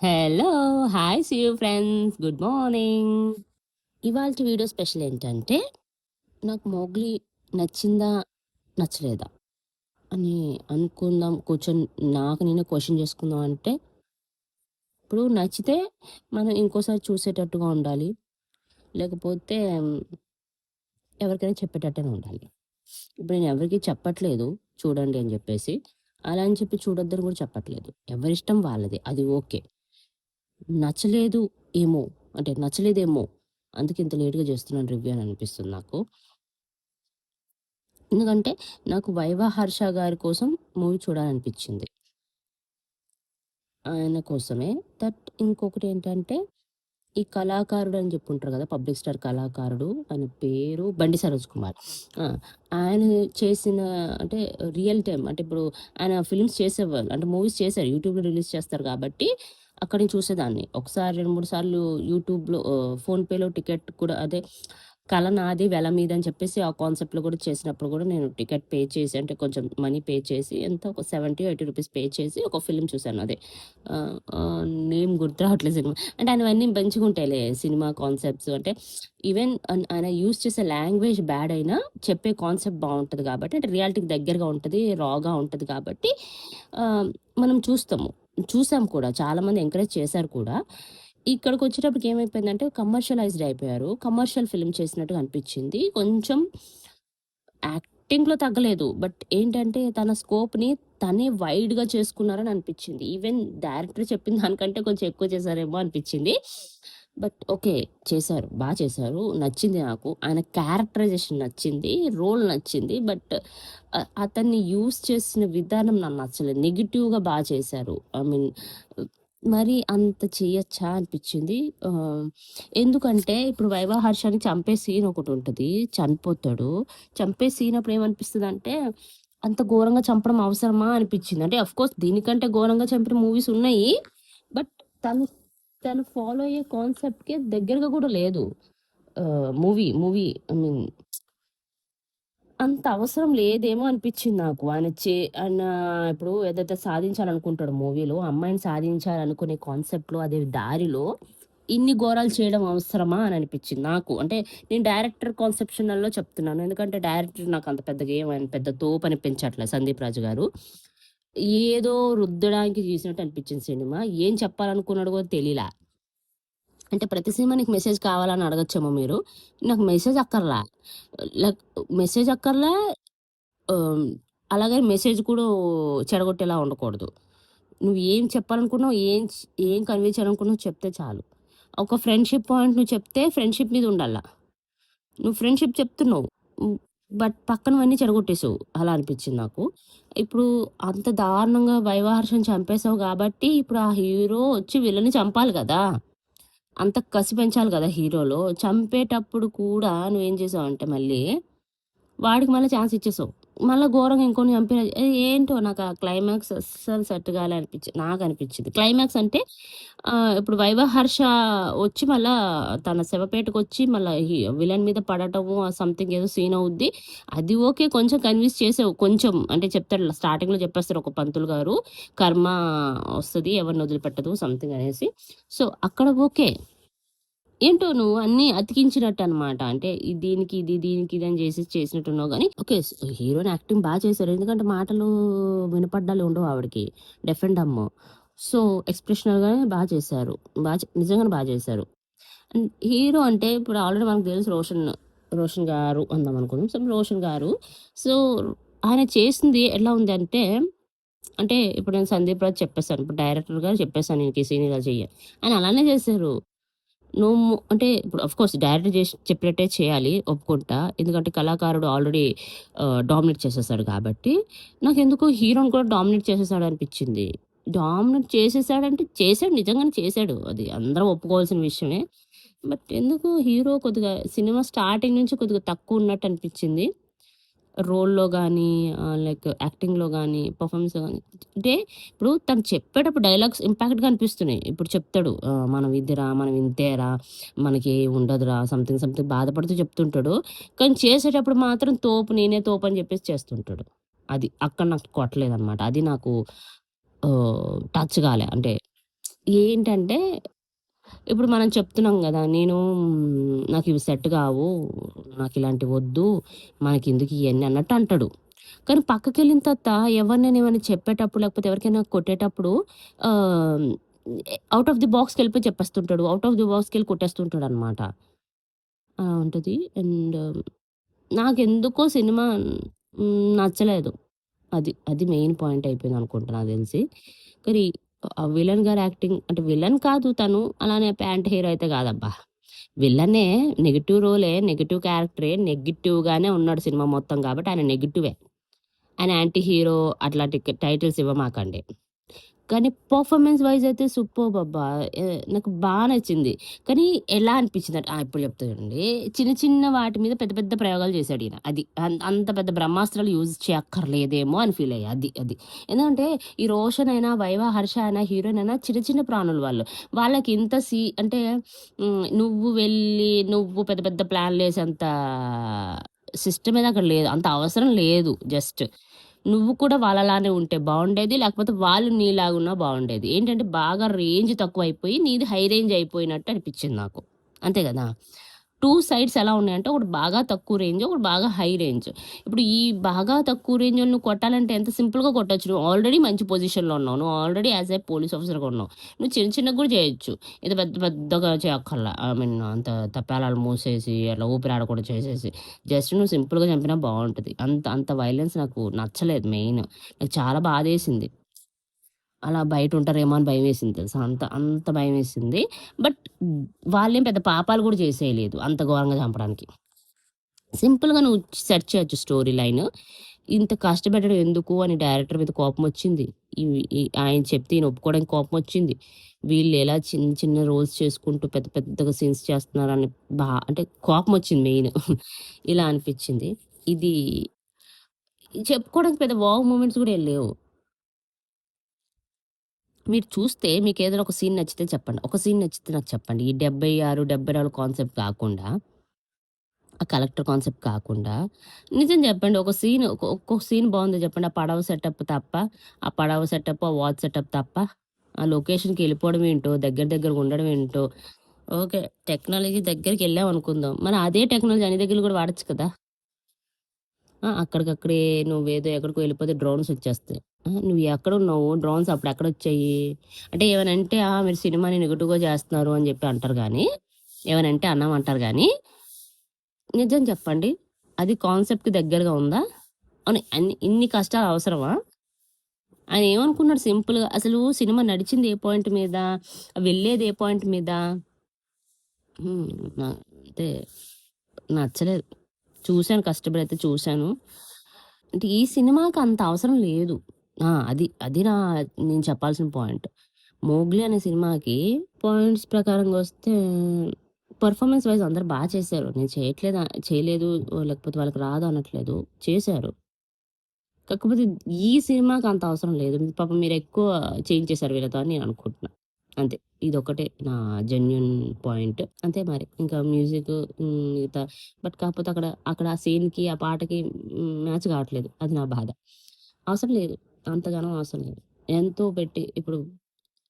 Hello! Hi see you friends. Good morning. ఇవాల్టి video special ఏంటంటే, నాకు 'మోగ్లీ' నచ్చిందా? నచ్చలేదా? అని అనుకుందాం కూర్చొని నాకు నేనే క్వెషన్ చేసుకుందాం అంటే, ఇప్పుడు నచ్చితే మనం ఇంకోసారి చూసేటట్టుగా ఉండాలి. లేకపోతే ఎవరికైనా చెప్పేటట్టనే ఉండాలి. ఇప్పుడు నేను ఎవరికీ చెప్పట్లేదు చూడండి అని జెప్పేసి. అలా అని చెప్పి చూడొద్దని గూడా చెప్పట్లేదు. ఎవరిష్టం వాళ్ళది. అది ఓకే. నచ్చలేదు ఏమో! అంటే నచ్చలేదేమో! అందుకే ఇంత లేట్‌గా చేస్తున్నాను రివ్యూ అని అనిపిస్తుంది నాకు. ఎందుకంటే నాకు 'వైవా హర్ష' గారి కోసం మూవీ చూడాలనిపిచ్చింది. ఆయన కోసమే. ఇంకొకటేంటంటే ఈ కళాకారుడు అని చెప్పుంటారు కదా! పబ్లిక్ స్టార్ కళాకారుడు. ఆయన పేరు 'బండి సరోజ్ కుమార్'. ఆ! ఆయన చేసిన అంటే రియల్ టైమ్ అంటే ఇప్పుడు ఆయన ఫిల్మ్స్ చేసేవాళ్ళు. అంటే మూవీస్ చేశారు. యూట్యూబ్‌లో రిలీజ్ చేస్తారు కాబట్టి అక్కడ నేను చూసేదాన్ని. ఒకసారి 2, 3 సార్లు యూట్యూబ్‌లో ఫోన్‌పేలో టికెట్ కూడా అదే 'కల నాది వెల మీద' అని చెప్పేసి ఆ కాన్సెప్ట్‌లో కూడా చేసినప్పుడు కూడా నేను టికెట్ పే చేసి అంటే కొంచెం మనీ పే చేసి ఎంత ఒక 70, 80 రూపీస్ పే చేసి ఒక ఫిల్మ్ చూసాను. అదే ఆహ్, ఆహ్, నేమ్ గుర్తు రావట్లేదు సినిమా. అంటే ఆయనవన్నీ మంచిగుంటాయిలే సినిమా కాన్సెప్ట్స్. అంటే ఈవెన్ ఆయన యూజ్ చేసే లాంగ్వేజ్ బ్యాడ్ అయినా చెప్పే కాన్సెప్ట్ బావుంటది కాబట్టి అంటే రియాలిటీకి దగ్గరగా ఉంటది. రాగా ఉంటది కాబట్టి ఆహ్, మనం చూస్తాము. చూసాం కూడా. చాలామంది ఎంకరేజ్ చేశారు కూడా. ఇక్కడికొచ్చేటప్పటికి ఏమైపోయిందంటే కమర్షియలైజ్డ్ అయిపోయారు. కమర్షియల్ ఫిల్మ్ చేసినట్టుగా అనిపిచ్చింది. కొంచెం యాక్టింగ్‌లో తగ్గలేదు. బట్ ఏంటంటే తన స్కోప్‌ని తనే వైడ్‌గా చేసుకున్నారని అనిపిచ్చింది. ఈవెన్ డైరెక్టర్ చెప్పిన దానికంటే కొంచెం ఎక్కువ చేశారేమో అనిపిచ్చింది. But okay. చేశారు. చేశారు. నచ్చింది నాకు. ఆయన క్యారెక్టరైజేషన్ నచ్చింది. రోల్ నచ్చింది. బట్ అతన్ని యూజ్ చేసిన విధానం నాకు నచ్చలేదు. నెగెటివ్‌గా చేశారు. ఐ మీన్ మరి అంత చేయొచ్చా అనిపిచ్చింది. ఎందుకంటే ఇప్పుడు 'వైవా హర్ష'ని చంపే సీన్ ఒకటుంటది. చనిపోతాడు. చంపే సీన్ అప్పుడు ఏమనిపిస్తదంటే, అంత ఘోరంగా చంపడం అవసరమా అనిపిచ్చింది. అంటే ఆఫ్‌కోర్స్ దీనికంటే ఘోరంగా చంపిన మూవీస్ ఉన్నాయి. బట్ తను తను ఫాలో అయ్యే కాన్సెప్ట్‌కి దగ్గరగా గూడా లేదు. మూవీ ఐ మీన్ అంత అవసరం లేదేమో అనిపిచ్చింది నాకు. ఆయన ఇప్పుడు ఏదైతే సాధించాలనుకుంటాడో మూవీలో, అమ్మాయిని సాధించాలనుకునే కాన్సెప్ట్‌లో అదే దారిలో ఇన్ని ఘోరాలు చేయడం అవసరమా అని అనిపిచ్చింది నాకు. అంటే నేను డైరెక్టర్ కాన్సెప్షనల్‌లో చెప్తున్నాను. ఎందుకంటే డైరెక్టర్ నాకు అంత పెద్దగా ఆయన పెద్ద తోపనిపించట్లే 'సందీప్ రాజు' గారు. ఏదో రుద్దడానికి తీసినట్టు అనిపిచ్చింది సినిమా. ఏం చెప్పాలనుకున్నాడో కూడా తెలీలా. అంటే ప్రతి సినిమా నీకు మెసేజ్ కావాలని అడగొచ్చేమో మీరు. నాకు మెసేజ్ అక్కర్లా. లైక్ మెసేజ్ అక్కర్లా. ఆహ్, అలాగే మెసేజ్ కూడా చెడగొట్టేలా ఉండకూడదు. నువ్వు ఏం చెప్పాలనుకున్నావు, ఏం కన్వే చేయాలనుకున్నావో చెప్తే చాలు. ఒక ఫ్రెండ్‌షిప్ పాయింట్ నువ్వు చెప్తే ఫ్రెండ్‌షిప్ మీద ఉండాల. నువ్వు ఫ్రెండ్‌షిప్ చెప్తున్నావు. హ్మ్. బట్ పక్కనవన్నీ చెడగొట్టేసావు. అలా అనిపిచ్చింది నాకు. ఇప్పుడు అంత దారుణంగా 'వైవాహర్ష'ని చంపేసావు గాబట్టి, ఇప్పుడు ఆ హీరో వచ్చి విలన్ని చంపాలి గదా! అంత కసి పెంచాలి గదా హీరోలో. చంపేటప్పుడు కూడా నువ్వేం చేసావంటే మళ్ళీ వాడికి మళ్ళా ఛాన్స్ ఇచ్చేసావు. మళ్ళా ఘోరంగా ఇంకోడిని చంపిన ఏంటో నాకు ఆ క్లైమాక్స్ అస్సలు సెట్ కాలే నాకనిపిచ్చింది. క్లైమాక్స్ అంటే ఇప్పుడు 'వైవా హర్ష' వచ్చి మళ్ళా తన శవపేటకొచ్చి మళ్ళా విలన్ మీద పడటము సంథింగ్ ఏదో సీన్ అవుద్ది. అది ఓకే. కొంచెం కన్విన్స్ చేసావు. కొంచెం అంటే చెప్తాడు స్టార్టింగ్‌లో చెప్పేస్తారు ఒక పంతులు గారు. కర్మ వస్తది ఎవరిని వదిలిపెట్టదు సంథింగ్ అనేసి. సో, అక్కడ ఓకే. ఏంటో నువ్వు అన్నీ అతికించినట్టనమాట. అంటే దీనికి ఇది, దీనికి ఇది అని చేసినట్టున్నావు గానీ, ఓకే. హీరోయిన్ యాక్టింగ్ చేశారు. ఎందుకంటే మాటలు వినపడ్డాలు ఉండవు ఆవిడకి. డెఫ్ అండ్ డమ్ము. సో, ఎక్స్‌ప్రెషనల్‌గానే చేశారు. నిజంగానే చేశారు. అండ్ హీరో అంటే ఇప్పుడు ఆల్రెడీ మనకు తెలుసు రోషన్ గారు అందాం అనుకుందాం. సో, రోషన్ గారు. సో, ఆయన చేసింది ఎలా ఉందంటే, అంటే ఇప్పుడు నేను 'సందీప్ రాజ్' చెప్పేసాను. ఇప్పుడు డైరెక్టర్ గారు చెప్పేసాను నీకు ఈ సీన్ ఇలా చెయ్యి. ఆయన అలానే చేశారు. అంటే ఇప్పుడు ఆఫ్‌కోర్స్ డైరెక్టర్ చెప్పినట్టే చేయాలి ఒప్పుకుంటా. ఎందుకంటే కళాకారుడు ఆల్రెడీ డామినేట్ చేసేసాడు కాబట్టి, నాకెందుకో హీరోని కూడా డామినేట్ చేసేసాడనిపిచ్చింది. డామినేట్ చేసేసాడంటే చేసాడు నిజంగానే చేసాడు. అది అందరం ఒప్పుకోవాల్సిన విషయమే. బట్ ఎందుకో హీరో కొద్దిగా సినిమా స్టార్టింగ్ నుంచి కొద్దిగా తక్కువున్నట్టనిపిచ్చింది. రోల్‌లో గానీ లైక్ యాక్టింగ్‌లో గానీ, పెర్ఫార్మన్స్‌లో గానీ అంటే ఇప్పుడు తను చెప్పేటప్పుడు డైలాగ్స్ ఇంపాక్ట్‌గా అనిపిస్తున్నాయి. ఇప్పుడు చెప్తాడు మనం ఇదిరా, మనం ఇంతేరా, మనకి ఉండదురా సంథింగ్ సంథింగ్ బాధపడుతూ చెప్తుంటాడు. కానీ చేసేటప్పుడు మాత్రం నేనే తోపు అని చెప్పేసి చేస్తుంటాడు. అది అక్కడ నాకు కొట్టలేదనమాట. అది నాకు టచ్ కాలే. అంటే ఏంటంటే, ఇప్పుడు మనం చెప్తున్నాం గదా! నాకివి సెట్ గావు, నాకిలాంటివొద్దు, మనకెందుకు ఇయన్నీ అన్నట్టు అంటడు. కానీ పక్కకెళ్ళిన తర్వాత ఎవరినైనా ఏమైనా చెప్పేటప్పుడు, లేకపోతే ఎవరికైనా కొట్టేటప్పుడు ఆహ్, ఔట్ ఆఫ్ ది బాక్స్‌కెళ్ళిపోయి చెప్పేస్తుంటాడు. ఔట్ ఆఫ్ ది బాక్స్‌కెళ్ళి కొట్టేస్తుంటాడనమాట. ఉంటది. అండ్ నాకెందుకో సినిమా నచ్చలేదు. అది మెయిన్ పాయింట్ అయిపోయిందనుకుంటా నాకు దెలిసి. కానీ విలన్ గారి యాక్టింగ్ అంటే విలన్ కాదు తను. అలానే యాంటీ హీరో అయితే గాదబ్బా! విల్లనే. నెగెటివ్ రోలే, నెగెటివ్ క్యారెక్టరే, నెగెటివ్‌గానే ఉన్నాడు సినిమా మొత్తం గాబట్టి ఆయన నెగెటివే. ఆయన యాంటీ హీరో అట్లాంటి టైటిల్స్ ఇవ్వమాకండి. కానీ పర్ఫార్మెన్స్ వైస్ అయితే సూపర్బబ్బా! నాకు నచ్చింది. కానీ ఎలా అనిపించిందంటే ఇప్పుడు చెప్తా చూడండి. చిన్న చిన్న వాటి మీద పెద్ద పెద్ద ప్రయోగాలు చేశాడీయన. అది. అంత పెద్ద బ్రహ్మాస్త్రాలు యూజ్ చేయక్కర్లేదేమో అని ఫీల్ అయ్యా. అది. ఎందుకంటే ఈ రోషన్ అయినా, వైవా హర్ష అయినా, హీరోయిన్ అయినా చిన్న చిన్న ప్రాణులు వాళ్ళు. వాళ్ళకి ఇంత అంటే నువ్వు పెద్ద పెద్ద ప్లాన్‌లేసేంత సిస్టమ్ ఏది అక్కడ లేదు. అంత అవసరం లేదు జస్ట్. నువ్వు కూడా వాళ్ళలానే ఉంటే బావుండేది. లేకపోతే వాళ్ళు నీలాగున్నా బావుండేది. ఏంటంటే బాగా రేంజ్ తక్కువైపోయి, నీది హై రేంజ్ అయిపోయినట్టు అనిపిచ్చింది నాకు. అంతే గదా! 2 సైడ్స్ ఎలా ఉన్నాయంటే, ఒకటి బాగా తక్కువ రేంజ్, ఒకటి బాగా హై రేంజ్. ఇప్పుడు ఈ బాగా తక్కువ రేంజోళ్ళని నువ్వు కొట్టాలంటే ఎంత సింపుల్‌గా కొట్టొచ్చు. నువ్వు ఆల్రెడీ మంచి పొజిషన్‌లో ఉన్నావు. నువ్వు ఆల్రెడీ యాస్ ఎ పోలీస్ ఆఫీసర్‌గా ఉన్నావు. నువ్వు చిన్న చిన్నగా గూడా జేయొచ్చు. ఏదో పెద్ద పెద్దగా చేయక్కర్లా. అంత తపాలాలు మూసేసి, అట్లా ఊపిరాడకుండా చేసేసి, జస్ట్ నువ్వు సింపుల్‌గా చంపినా బావుంటది. అంత అంత వయలెన్స్ నాకు నచ్చలేదు మెయిన్. నాకు చాలా బాధేసింది. అలా బయటుంటారేమో అని భయమేసింది తెలుసా! అంత అంత భయమేసింది. బట్ వాళ్ళేం పెద్ద పాపాలు గూడా చేసేయలేదు అంత ఘోరంగా చంపడానికి. సింపుల్‌గా నువ్వు సెట్ చేయొచ్చు స్టోరీ లైను. ఇంత కష్టపెట్టడం ఎందుకు అని డైరెక్టర్ మీద కోపమొచ్చింది. ఇవి ఆయన చెప్తే ఈయన ఒప్పుకోవడానికి కోపమొచ్చింది. వీళ్ళెలా చిన్న చిన్న రోల్స్ చేసుకుంటూ పెద్ద పెద్దగా సీన్స్ చేస్తున్నారని అంటే కోపమొచ్చింది మెయిన్. ఇలా అనిపిచ్చింది. ఇది చెప్పుకోవడానికి పెద్ద వావ్ మూమెంట్స్ గూడా ఏం లేవు. మీరు చూస్తే మీకేదైనా ఒక సీన్ నచ్చితే చెప్పండి. ఒక సీన్ నచ్చితే నాకు చెప్పండి. ఈ 76, 74 కాన్సెప్ట్ కాకుండా, ఆ కలెక్టర్ కాన్సెప్ట్ కాకుండా, నిజం చెప్పండి. ఒక్క సీన్ బావుందో చెప్పండి. ఆ పడవ సెటప్ తప్ప, ఆ పడవ సెటప్, ఆ వాచ్ సెటప్ తప్ప, ఆ లొకేషన్‌కెళ్ళిపోవడం ఏంటో, దగ్గరగా ఉండడం ఏంటో, ఓకే. టెక్నాలజీ దగ్గరికెళ్ళామనుకుందాం. మరి అదే టెక్నాలజీ అన్ని దగ్గరలో కూడా వాడొచ్చు కదా! అక్కడికక్కడే నువ్వేదో ఎక్కడికో వెళ్ళిపోతే డ్రోన్స్ వచ్చేస్తాయి. నువ్వు ఎక్కడున్నావు? డ్రోన్స్ అప్పుడెక్కడొచ్చాయి? అంటే ఏమనంటే, మీరు సినిమాని నెగెటివ్‌గా చేస్తున్నారు అని చెప్పి అంటారు గానీ, ఏమనంటే అన్నామంటారు గానీ, నిజం చెప్పండి. అది కాన్సెప్ట్‌కి దగ్గరగా ఉందా? ఇన్ని కష్టాలు అవసరమా? ఆయన ఏమనుకున్నాడు సింపుల్‌గా అసలు సినిమా నడిచింది ఏ పాయింట్ మీద? వెళ్ళేది ఏ పాయింట్ మీద? హ్మ్. నా అంటే నచ్చలేదు. చూసాను కష్టపడైతే చూసాను. అంటే ఈ సినిమాకి అంత అవసరం లేదు. అది నేను చెప్పాల్సిన పాయింట్. 'మోగ్లీ' అనే సినిమాకి పాయింట్స్ ప్రకారంగా వస్తే పెర్ఫార్మన్స్ వైస్ అందరూ చేశారు. నేను చేయలేదు లేకపోతే వాళ్ళకి రాదు అనట్లేదు. చేశారు. కాకపోతే ఈ సినిమాకి అంత అవసరం లేదు. పాపం మీరెక్కువ చేయించేసారు వీళ్ళతో అని నేను అనుకుంటున్నా. అంతే. ఇదొక్కటే నా జెన్యూన్ పాయింట్. అంతే మరి. ఇంకా మ్యూజిక్ మిగతా కాకపోతే అక్కడ ఆ సీన్‌కి, ఆ పాటకి మ్యాచ్ కావట్లేదు. అది నా బాధ. అవసరం లేదు. అంతగనం అవసరం లేదు. ఎంతో పెట్టి ఇప్పుడు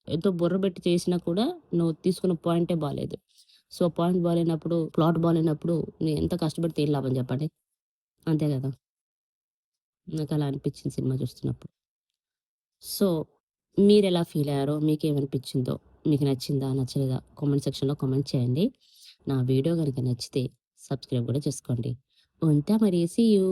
ఎంతో బుర్ర పెట్టి చేసినా కూడా నువ్వు తీసుకున్న పాయింటే బాలేదు. సో, పాయింట్ బాలేనప్పుడు, ప్లాట్ బాలేనప్పుడు నేను ఎంత కష్టపడితే ఏం లాభం చెప్పండి? అంతే గదా! నాకలా అనిపిచ్చింది సినిమా చూస్తున్నప్పుడు. సో, మీరెలా ఫీలయ్యారో, మీకేమనిపిచ్చిందో, మీకు నచ్చిందా? నచ్చలేదా? కామెంట్ సెక్షన్‌లో కామెంట్ చేయండి. నా వీడియో గనుక నచ్చితే సబ్స్క్రైబ్ గూడా చేసుకోండి. ఉంటా మరి. See you.